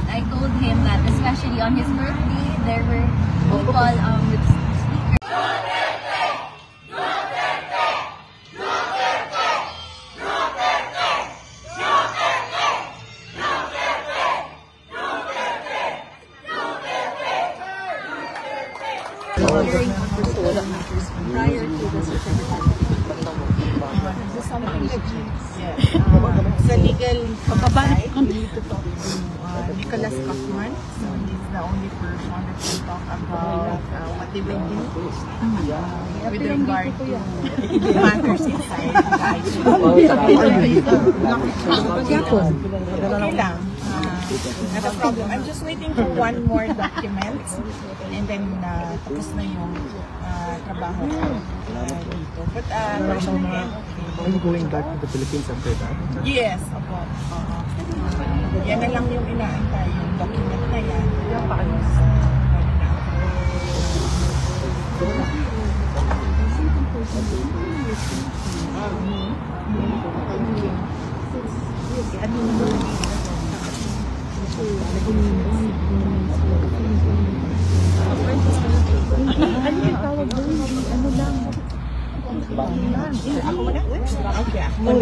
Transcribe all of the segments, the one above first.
I told him that especially on his birthday, there were people with speakers. Prior to the certificate. Is this something that sa legal side, we need to talk to Nicholas Kaufman. So he's the only person that can talk about what they went into with regard to matters inside the ICC. Okay lang. Not a problem. I'm just waiting for one more document and then tapos na yung trabaho ko dito. But personally, Are you going back to the Philippines after that? yes, opo. Yan na lang yung inaantay, yung document na yan. Ano yung tawag doon? Ano lang? Ako muna? Okay, ako muna.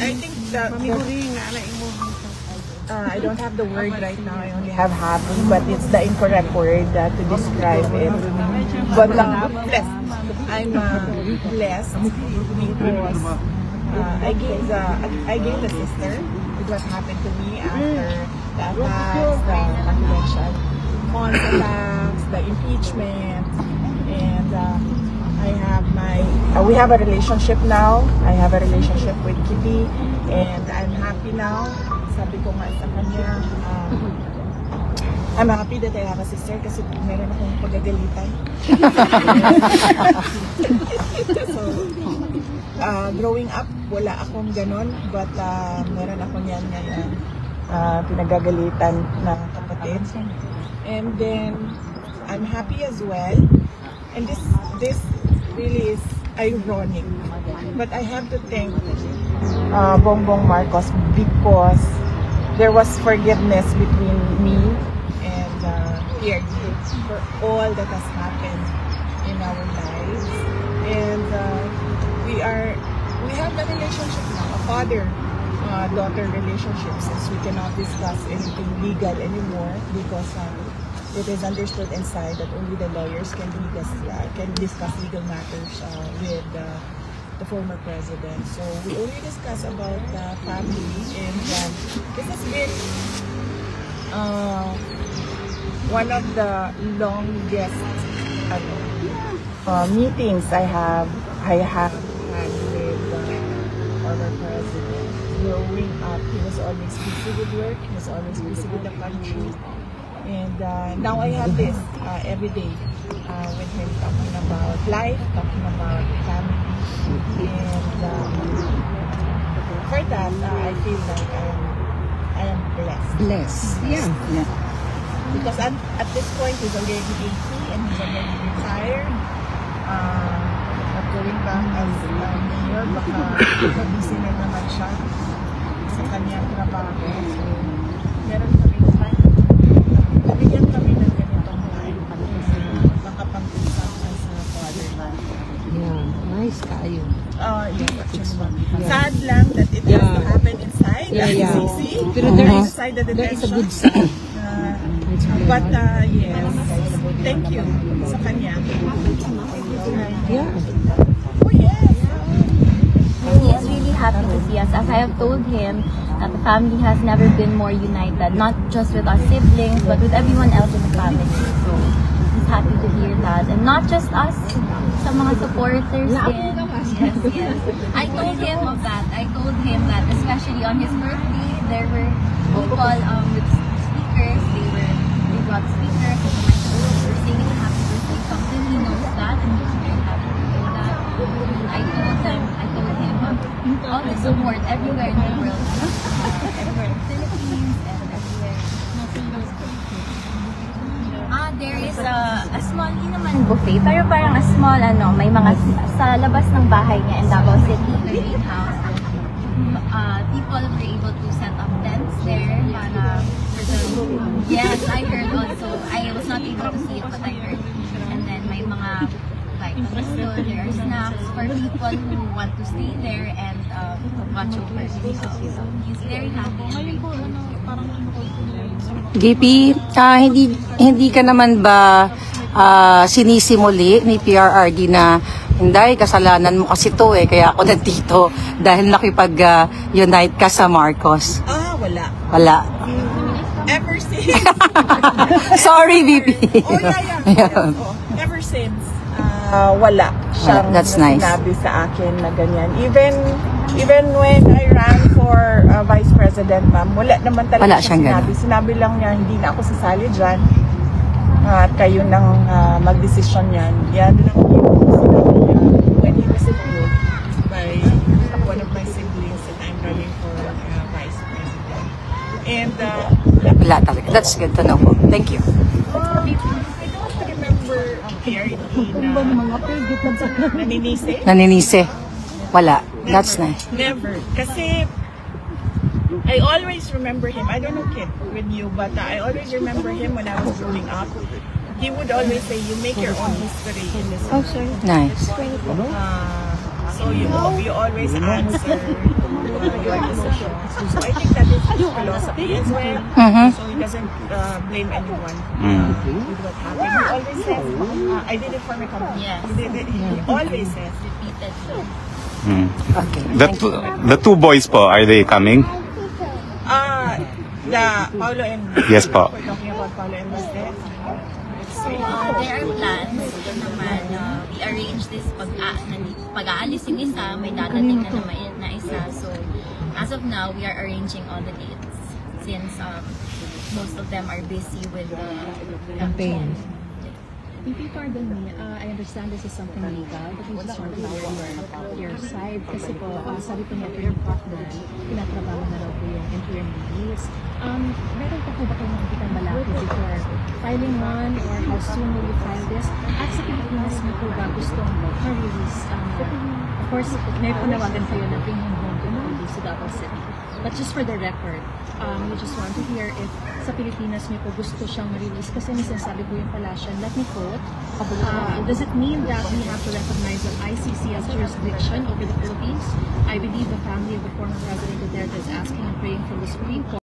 I think that I don't have the word right now. I only have happy, but it's the incorrect word to describe it. But blessed. I'm blessed because I gave the sister with what happened to me after the attacks, the confidential attacks, the impeachment, and I have we have a relationship now. I have a relationship with Kitty, and I'm happy now. Sabi ko nga sa kanya, I'm happy that I have a sister kasi meron akong pagagalitan. So, growing up, wala akong ganon, but meron ako niyan ngayon, pinagagalitan na kapatid. And then, I'm happy as well. And this really is ironic. But I have to thank Bongbong Marcos because there was forgiveness between me and Pierre for all that has happened in our lives. And we have a relationship now, a father-daughter relationship, since we cannot discuss anything legal anymore because it is understood inside that only the lawyers can discuss legal matters with the former president. So we only discuss about the family, and this has been one of the longest meetings I have had with former president. Growing up, he was always busy with work. He was always busy with the country. And now I have this every day with him, talking about life, talking about family, and for that I feel like I am blessed. Blessed. Yeah. Because at this point he's already 80 and he's already retired. Not going back as mayor, baka busy na naman siya sa kanyang trabaho. So, meron kami naman. Nabigyan kami ng ganitong time makapag-usap sa fatherland. Yeah, nice kayo. Sad lang that it has to happen inside ICC. Pero there is inside the detention. a good side. But yes, thank you sa kanya. Yeah. Oh yes. He is really happy to see us. As I have told him, that the family has never been more united, not just with our siblings, but with everyone else in the family. So he's happy to hear that. And not just us, sa mga supporters din. Yes. I told him of that. I told him that especially on his birthday, there were people with speakers. They brought speakers and microphones. They were singing happy birthday something. He knows that and he's very happy to hear that. I told him all the support everywhere in the world. Everywhere in the Philippines and everywhere. There is a small, hindi naman buffet, pero parang a small, may mga sa labas ng bahay niya in Davao City, the Great House. people were able to set up tents there. Yes, I heard also. I was not able to see it, but I heard. And then may mga like there are snacks for people who want to stay there and watch over. So he's very happy and grateful. JP, hindi ka naman ba sinisimuli ni PRRD na hindi, kasalanan mo kasi to kaya ako nandito dahil nakipag-unite ka sa Marcos? Wala. Wala. Ever since. Sorry, VP. Yeah. Ever since, wala siyang That's nice. sinabi sa akin na ganyan. Even when I ran for Vice President, ma'am, wala naman talaga Wala siyang siyang sinabi. Sinabi lang niya, hindi na ako sasali dyan. At kayo nang mag-desisyon yan. Yan lang yung sinabi niya when he was told by one of my siblings that I'm running for Vice President. And Wala talaga. That's good to know po. Thank you. I don't remember PRD na naninisi. Naninisi. Wala. That's nice. Never. Kasi I always remember him. I don't know, kid, with you, but I always remember him when I was growing up. He would always say, you make your own history in this world. Nice. So you always answer your decisions. So I think that is his philosophy as well. So he doesn't blame anyone with what happened. He always says, I did it for my company. Yes. He always says. Repeated. Okay. The two boys po, are they coming? Paulo and Yes po. We're talking about Paulo and Bastet. So, there are plans. Ito naman, we arrange this pag-aalis yung isa, may dadating na naman na isa. So, as of now, we are arranging all the dates since most of them are busy with the campaign. VP, pardon me, I understand this is something legal, but we just want to know your side. Kasi po, sabi po niya, your partner, pinatrabaho na raw po yung interim release. Meron pa po ba kayong nakikitang malaki before filing one, or how soon will you file this? At sa Pilipinas niyo po ba gustong ma-release? Of course, may panawagan kayo na bring him home to release to Davao City. But just for the record, we just want to hear if sa Pilipinas niyo po gusto siyang ma-release kasi may sinasabi po yung palasyan. Let me quote, does it mean that we have to recognize that ICC has jurisdiction over the Philippines? I believe the family of the former President Duterte is asking and praying for the Supreme Court